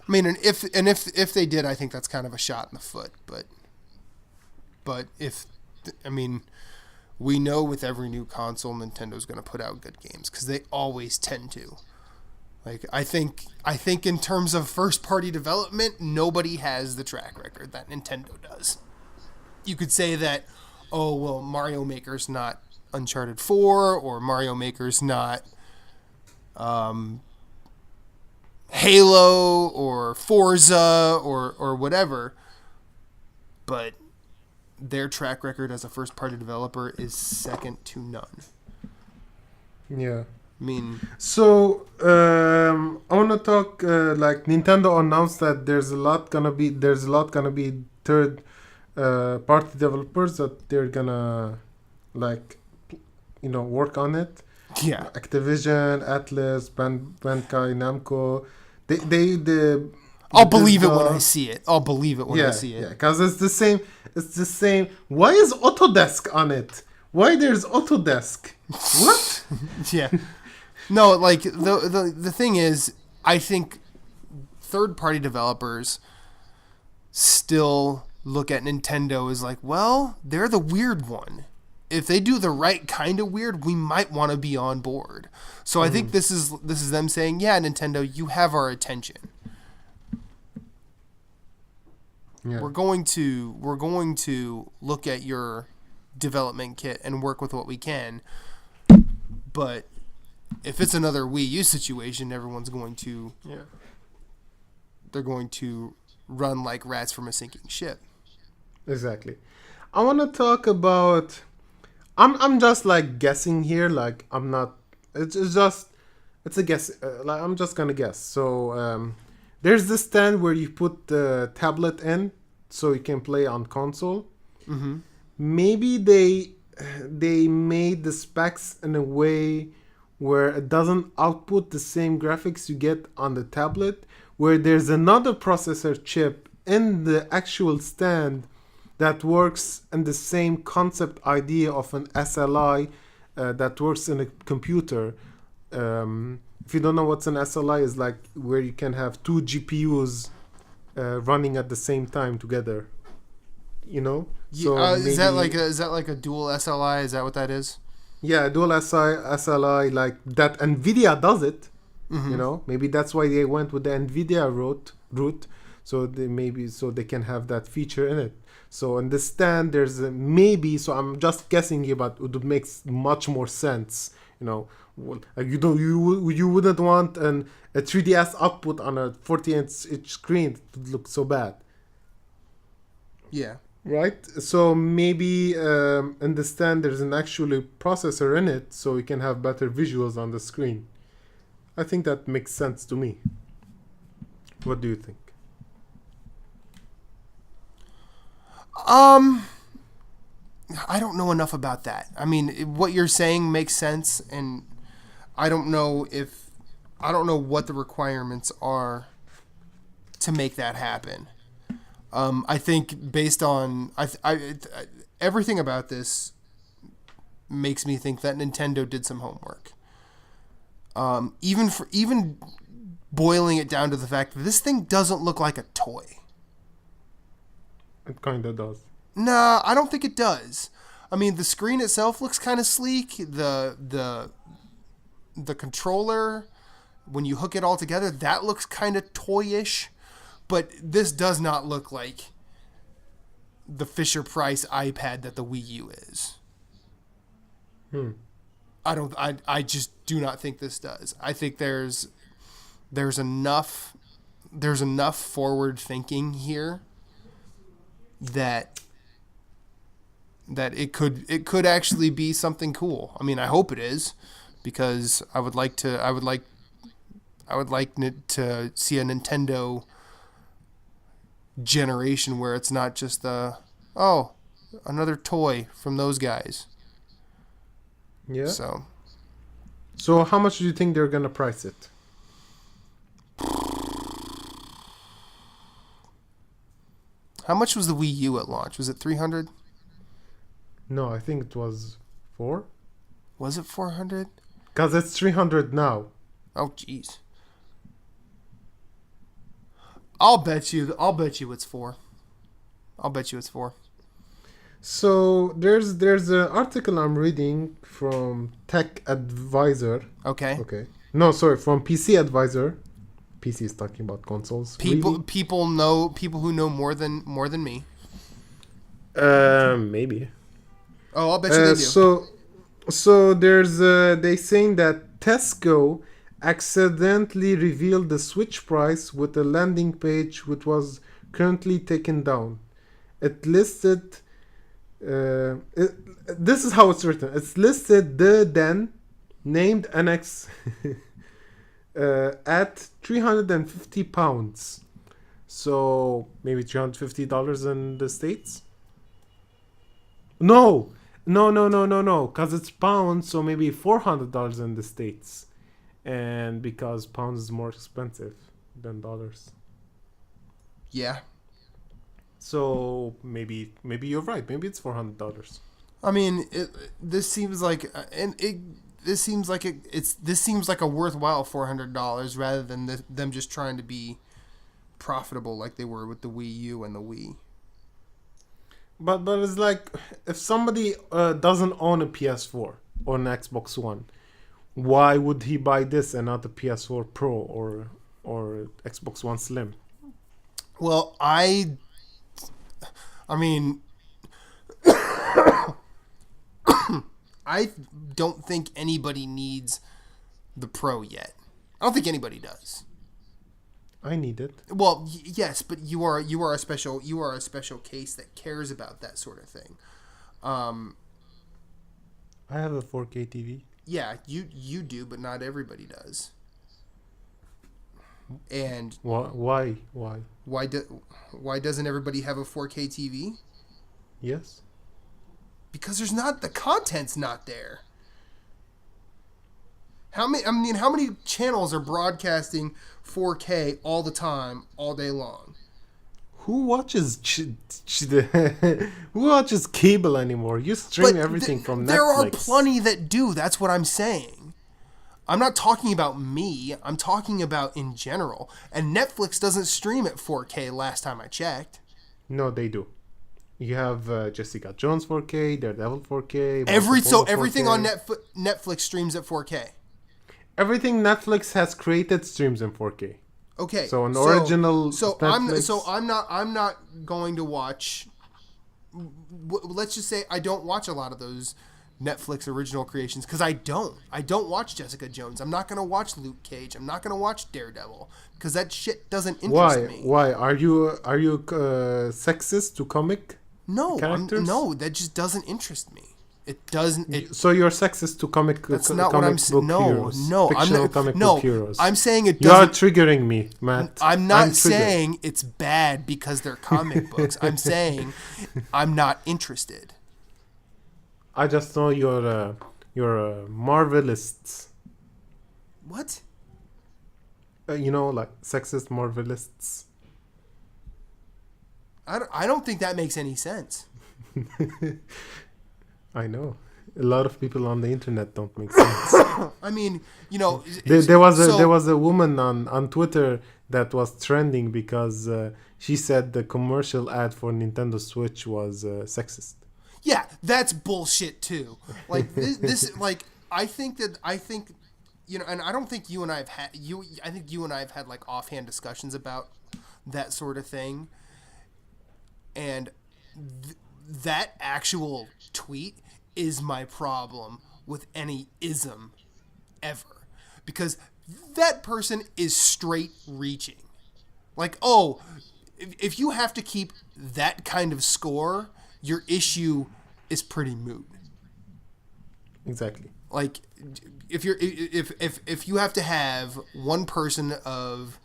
mean, and if they did, I think that's kind of a shot in the foot. But we know with every new console, Nintendo's going to put out good games because they always tend to. Like I think in terms of first party development, nobody has the track record that Nintendo does. You could say that, oh well, Mario Maker's not Uncharted 4 or Mario Maker's not. Halo or Forza or whatever, but their track record as a first-party developer is second to none. Yeah. I mean... So, I want to talk, like, Nintendo announced that there's a lot gonna be third party developers that they're gonna, like, work on it. Yeah. Activision, Atlas, Bandai Namco. I'll believe it when I see it. I see it. Yeah, because it's the same. Why is Autodesk on it? Why there's Autodesk? What? Yeah. No, like the thing is, I think third-party developers still look at Nintendo as like, well, they're the weird one. If they do the right kind of weird, we might want to be on board. So I think this is them saying, yeah, Nintendo, you have our attention. Yeah. We're going to look at your development kit and work with what we can. But if it's another Wii U situation, everyone's going to they're going to run like rats from a sinking ship. Exactly. I want to talk about I'm just like guessing here, like I'm not. It's a guess. Like I'm just gonna guess. So there's this stand where you put the tablet in, so you can play on console. Mm-hmm. Maybe they made the specs in a way where it doesn't output the same graphics you get on the tablet. Where there's another processor chip in the actual stand that works in the same concept idea of an SLI that works in a computer. If you don't know what's an SLI, is like where you can have two GPUs running at the same time together. So is that like a dual SLI? Is that what that is? Yeah, dual SLI like that. NVIDIA does it. Mm-hmm. Maybe that's why they went with the NVIDIA route. So they can have that feature in it. So in the stand, there's maybe. So I'm just guessing here, but it would make much more sense. Like you wouldn't want a 3DS output on a 40-inch screen to look so bad. Yeah. Right. So maybe in the stand there's an actual processor in it, so you can have better visuals on the screen. I think that makes sense to me. What do you think? I don't know enough about that. I mean, what you're saying makes sense, and I don't know what the requirements are to make that happen. I think based on everything about this makes me think that Nintendo did some homework. Even boiling it down to the fact that this thing doesn't look like a toy. It kind of does. Nah, I don't think it does. I mean, the screen itself looks kind of sleek. The controller, when you hook it all together, that looks kind of toyish. But this does not look like the Fisher-Price iPad that the Wii U is. I just do not think this does. I think there's enough forward thinking here that it could actually be something cool. I mean, I hope it is, because I would like to see a Nintendo generation where it's not just another toy from those guys. Yeah. So how much do you think they're gonna price it? How much was the Wii U at launch? Was it $300? No, I think it was 4. Was it $400? Because it's 300 now. Oh, jeez. I'll bet you it's 4. I'll bet you it's 4. So there's an article I'm reading from Tech Advisor. Okay. No, sorry, from PC Advisor. PC is talking about consoles. People who know more than me. Maybe. Oh, I'll bet you they do. So there's they saying that Tesco accidentally revealed the Switch price with a landing page which was currently taken down. It listed. This is how it's written. It's listed the then named annex at £350. So maybe $350 in the States. No, because it's pounds, so maybe $400 in the States, and because pounds is more expensive than dollars. Yeah. So maybe you're right. Maybe it's $400. I mean, this seems like a worthwhile $400 rather than them just trying to be profitable like they were with the Wii U and the Wii. But it's like, if somebody doesn't own a PS4 or an Xbox One, why would he buy this and not a PS4 Pro or Xbox One Slim? Well, I mean, I don't think anybody needs the Pro yet. I don't think anybody does. I need it. Well, yes, but you are a special case that cares about that sort of thing. I have a 4K TV. Yeah, you do, but not everybody does. And why? Why doesn't everybody have a 4K TV? Yes. Because the content's not there. How many channels are broadcasting 4K all the time, all day long? Who watches who watches cable anymore? You stream everything from Netflix. There are plenty that do. That's what I'm saying. I'm not talking about me. I'm talking about in general. And Netflix doesn't stream at 4K last time I checked. No, they do. You have Jessica Jones 4K, Daredevil 4K. Everything 4K. on Netflix streams at 4K. Everything Netflix has created streams in 4K. Okay. So original. Netflix. I'm not going to watch. Let's just say I don't watch a lot of those Netflix original creations because I don't watch Jessica Jones. I'm not going to watch Luke Cage. I'm not going to watch Daredevil because that shit doesn't interest me. Why are you sexist to comic? No, characters? No, that just doesn't interest me. It doesn't. So you're sexist to comic. That's not what I'm saying. No, I'm not. Comic no, book heroes. I'm saying it doesn't. You are triggering me, Matt. I'm not saying it's bad because they're comic books. I'm saying I'm not interested. I just know you're Marvelists. What? Like sexist Marvelists. I don't think that makes any sense. I know. A lot of people on the internet don't make sense. I mean, there was a woman on Twitter that was trending because she said the commercial ad for Nintendo Switch was sexist. Yeah, that's bullshit too. Like this like I think you know, and I don't think you and I have had I think you and I have had like offhand discussions about that sort of thing. And that actual tweet is my problem with any ism ever, because that person is straight reaching. Like, oh, if you have to keep that kind of score, your issue is pretty moot. Exactly. Like, if you have to have one person of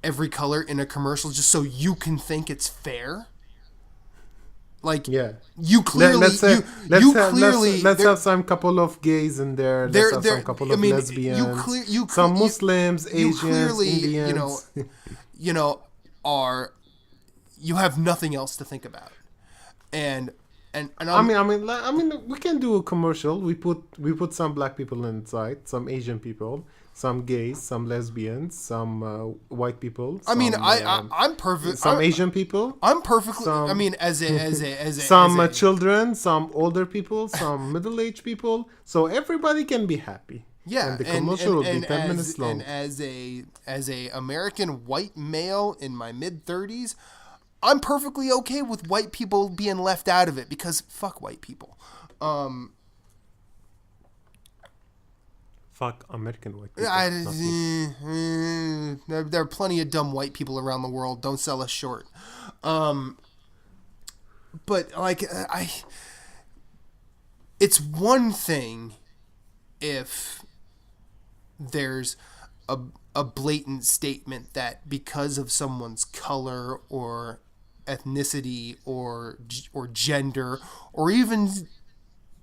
every color in a commercial just so you can think it's fair, like, you clearly let's have some couple of gays in there. Let's have some couple of lesbians, some Muslims, Asians, clearly, Indians. You have nothing else to think about, and I mean, we can do a commercial. We put some black people inside, some Asian people, some gays, some lesbians, some white people. I'm perfect. Some Asian people. I'm perfectly. As some children, some older people, some middle-aged people. So everybody can be happy. Yeah, and the commercial will be 10 minutes long. And as a American white male in my mid-30s, I'm perfectly okay with white people being left out of it, because fuck white people. Fuck American white people. There are plenty of dumb white people around the world. Don't sell us short. But like it's one thing if there's a blatant statement that because of someone's color or ethnicity or gender or even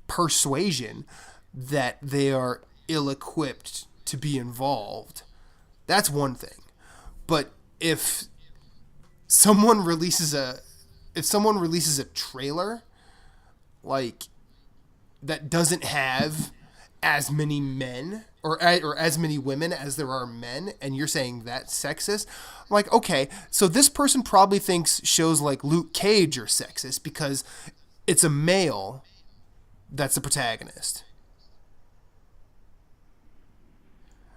persuasion that they are ill-equipped to be involved. That's one thing. But if someone releases a trailer like that doesn't have as many men or as many women as there are men, and you're saying that's sexist, I'm like, okay, so this person probably thinks shows like Luke Cage are sexist because it's a male that's the protagonist.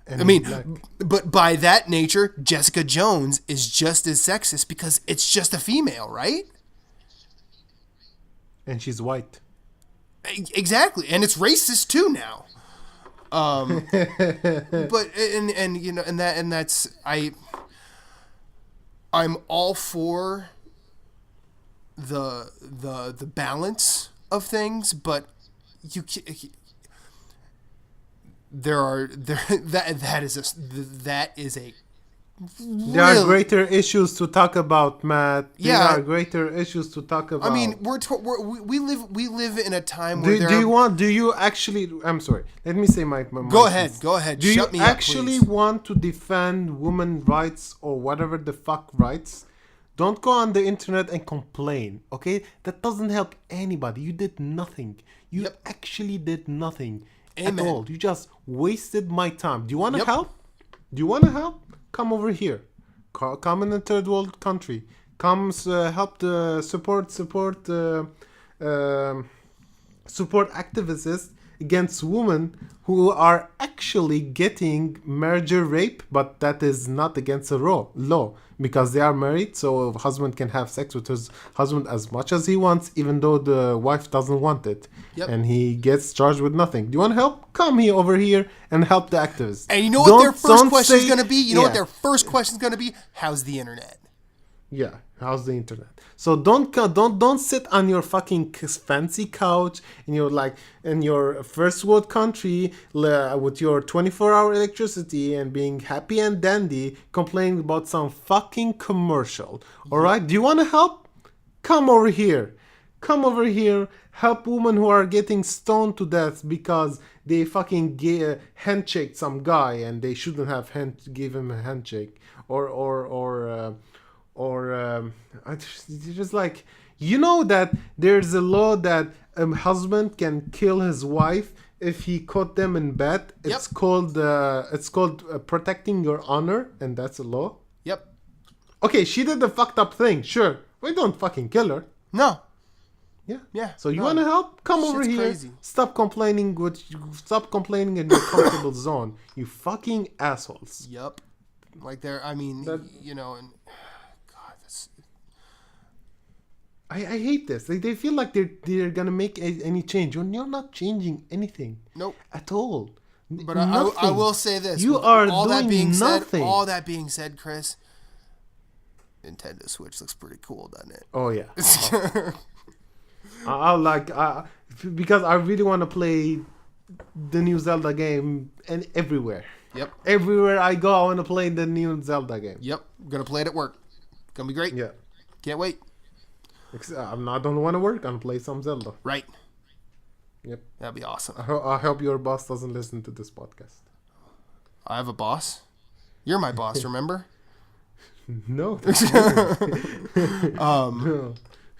And but by that nature, Jessica Jones is just as sexist because it's just a female, right? And she's white. Exactly, and it's racist too now. But that's I'm all for the balance of things, but that is a there are greater issues to talk about, Matt. There are greater issues to talk about. I mean, we live in a time where I'm sorry. Let me say my Go ahead. Do Shut you me up, actually please. want to defend women's rights or whatever the fuck rights? Don't go on the internet and complain, okay? That doesn't help anybody. You did nothing. You actually did nothing at all. You just wasted my time. Do you want to help? Come over here. Come in a third world country. Come help the support activists against women who are actually getting merger rape, but that is not against the law because they are married, so a husband can have sex with his husband as much as he wants, even though the wife doesn't want it. And he gets charged with nothing. Do you want to help? Come over here and help the activists. And you know what their first question is going to be? You know what their first question is going to be? How's the internet? Yeah, how's the internet? So don't sit on your fucking fancy couch in your first world country with your 24-hour electricity and being happy and dandy, complaining about some fucking commercial. All right? Do you want to help? Come over here. Help women who are getting stoned to death because they fucking handshake some guy and they shouldn't have give him a handshake or just like, you know that there's a law that a husband can kill his wife if he caught them in bed. It's called protecting your honor, and that's a law. Okay, she did the fucked up thing. Sure, we don't fucking kill her. No. Yeah. Yeah. So you want to help? Come over Shit's here. crazy. Stop complaining. Stop complaining in your comfortable zone. You fucking assholes. Yep. Like they're. I mean, That- you know, and God, that's. I hate this. They feel like they're gonna make any change. You're not changing anything. Nope. At all. But I will say this. You with are all doing that being nothing. Said, all that being said, Chris, Nintendo Switch looks pretty cool, doesn't it? Oh yeah. I like because I really want to play the new Zelda game and everywhere. Yep. Everywhere I go, I want to play the new Zelda game. Yep. Gonna play it at work. Gonna be great. Yeah. Can't wait. I don't want to work. I'm play some Zelda. Right. Yep. That'd be awesome. I hope your boss doesn't listen to this podcast. I have a boss. You're my boss, remember? No. Um,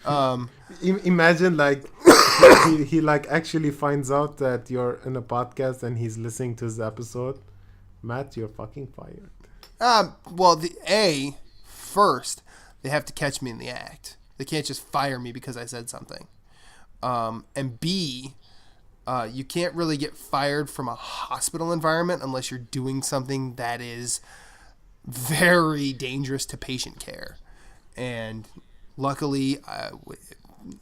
no. Imagine like he like actually finds out that you're in a podcast and he's listening to this episode. Matt, you're fucking fired. Well, first, they have to catch me in the act. They can't just fire me because I said something. And B, you can't really get fired from a hospital environment unless you're doing something that is very dangerous to patient care. And luckily I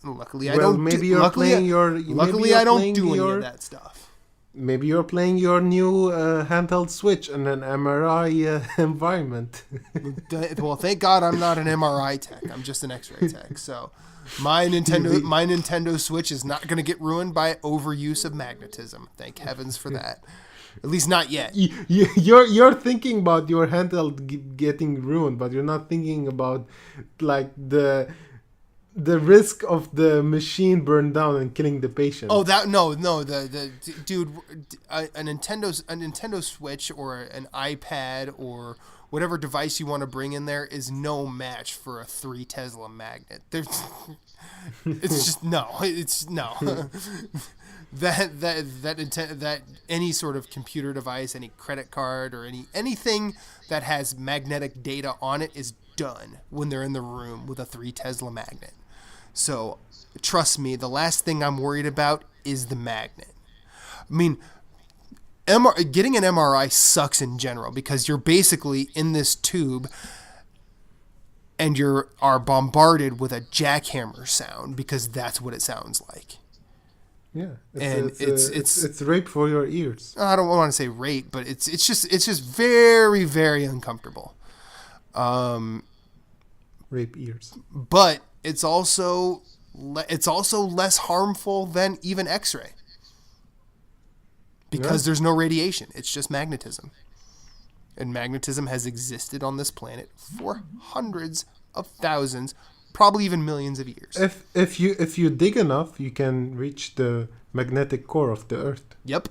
don't. Maybe you're playing your. Luckily, I don't do any of that stuff. Maybe you're playing your new handheld Switch in an MRI environment. Well, thank God I'm not an MRI tech. I'm just an X-ray tech. So my Nintendo Switch is not going to get ruined by overuse of magnetism. Thank heavens for that. At least not yet. You're thinking about your handheld getting ruined, but you're not thinking about like the risk of the machine burned down and killing the patient. Oh, the dude, a Nintendo Switch or an iPad or whatever device you want to bring in there is no match for a 3 Tesla magnet. It's just no. It's no. that any sort of computer device, any credit card or anything that has magnetic data on it is done when they're in the room with a 3 Tesla magnet. So, trust me, the last thing I'm worried about is the magnet. I mean, getting an MRI sucks in general because you're basically in this tube and are bombarded with a jackhammer sound because that's what it sounds like. Yeah, it's rape for your ears. I don't want to say rape, but it's just very, very uncomfortable. Rape ears. But it's also less harmful than even X-ray because there's no radiation. It's just magnetism, and magnetism has existed on this planet for hundreds of thousands, probably even millions of years. If you dig enough, you can reach the magnetic core of the Earth. Yep.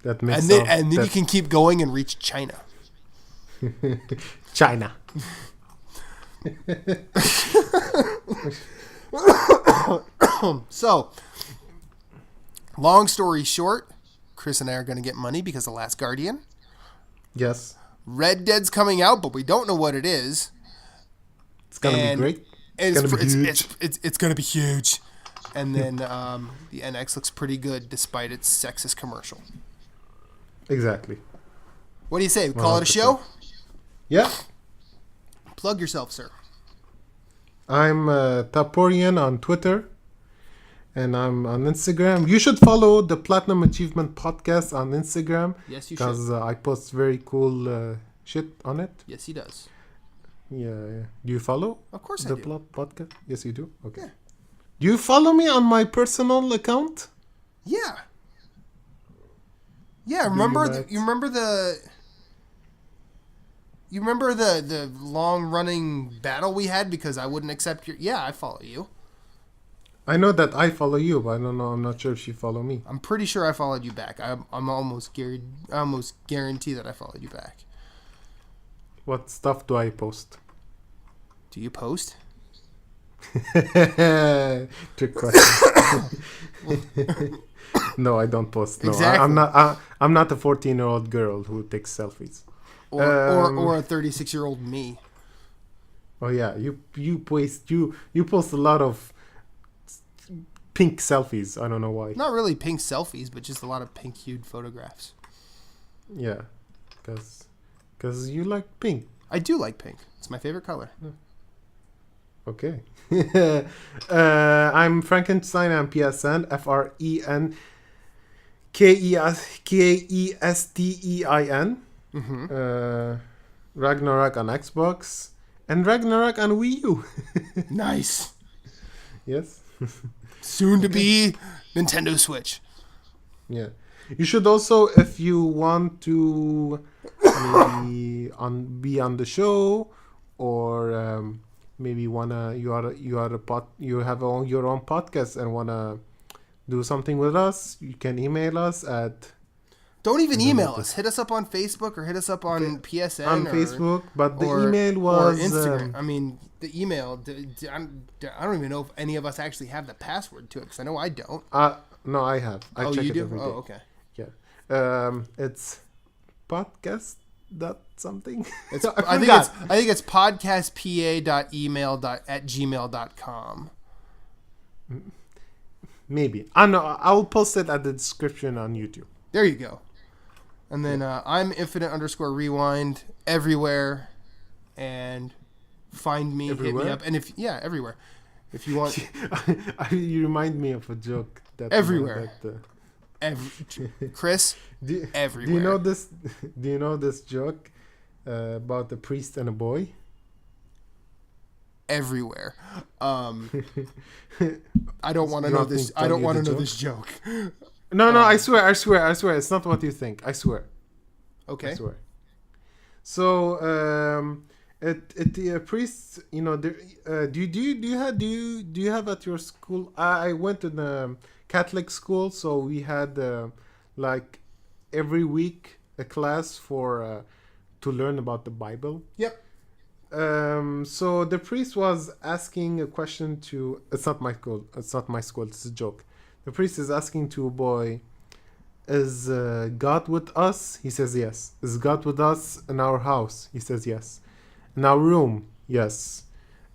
That makes and then you can keep going and reach China. China. So, long story short, Chris and I are going to get money because of The Last Guardian. Yes. Red Dead's coming out, but we don't know what it is. It's going to be great. It's going to be huge. It's going to be huge. And then the NX looks pretty good despite its sexist commercial. Exactly. What do you say? We call it a show? Yeah. Plug yourself, sir. I'm Taporian on Twitter. And I'm on Instagram. You should follow the Platinum Achievement Podcast on Instagram. Yes, you should. Because I post very cool shit on it. Yes, he does. Yeah. Do you follow? Of course I the do. podcast? Yes, you do? Okay. Yeah. Do you follow me on my personal account? Yeah. Yeah, remember the long-running battle we had because I wouldn't accept your... Yeah, I follow you. I know that I follow you, but I don't know. I'm not sure if you follow me. I'm pretty sure I followed you back. I'm almost guarantee that I followed you back. What stuff do I post? Do you post? Trick question. No, I don't post. No, Exactly. I'm not a 14-year-old girl who takes selfies. Or a 36-year-old me. Oh yeah, you post a lot of pink selfies. I don't know why. Not really pink selfies, but just a lot of pink-hued photographs. Yeah, because you like pink. I do like pink. It's my favorite color. Okay. I'm Frankenstein. I'm PSN. FRENKESTEIN. Ragnarok on Xbox. And Ragnarok on Wii U. Nice. Yes. Soon to be Nintendo Switch. Yeah. You should also, if you want to maybe be on the show, or maybe you have your own podcast and wanna do something with us, you can email us at. Don't even email us. Hit us up on Facebook or hit us up on PSN on Facebook. But the email was or Instagram. I mean, the email. I don't even know if any of us actually have the password to it because I know I don't. No, I have. I check you it do? every day. Oh, okay. Yeah. It's podcast dot something. I think it's podcastpa.email@gmail.com. Maybe. I know. I'll post it at the description on YouTube. There you go. And then I'm infinite_rewind everywhere, and find me, everywhere? hit me up, and everywhere. If you want, you remind me of a joke that everywhere. Chris, everywhere. Do you know this joke about a priest and a boy? Everywhere. I don't want to know this. I don't want to know this joke. No, I swear. It's not what you think. I swear. Okay. I swear. So, priests, do you have at your school? I went to the Catholic school, so we had like every week a class for to learn about the Bible. Yep. So the priest was asking a question to. It's not my school. It's a joke. The priest is asking to a boy, is God with us? He says yes. Is God with us in our house? He says yes. In our room? Yes.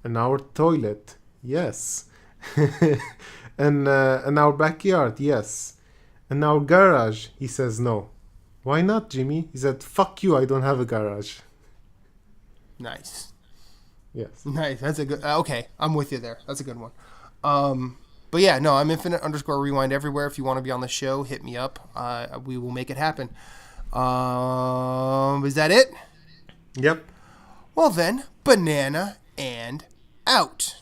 In our toilet? Yes. In our backyard? Yes. In our garage? He says no. Why not, Jimmy? He said, fuck you, I don't have a garage. Nice. Yes. Nice. That's a good... okay, I'm with you there. That's a good one. But yeah, no, I'm infinite_rewind everywhere. If you want to be on the show, hit me up. We will make it happen. Is that it? Yep. Well then, banana and out.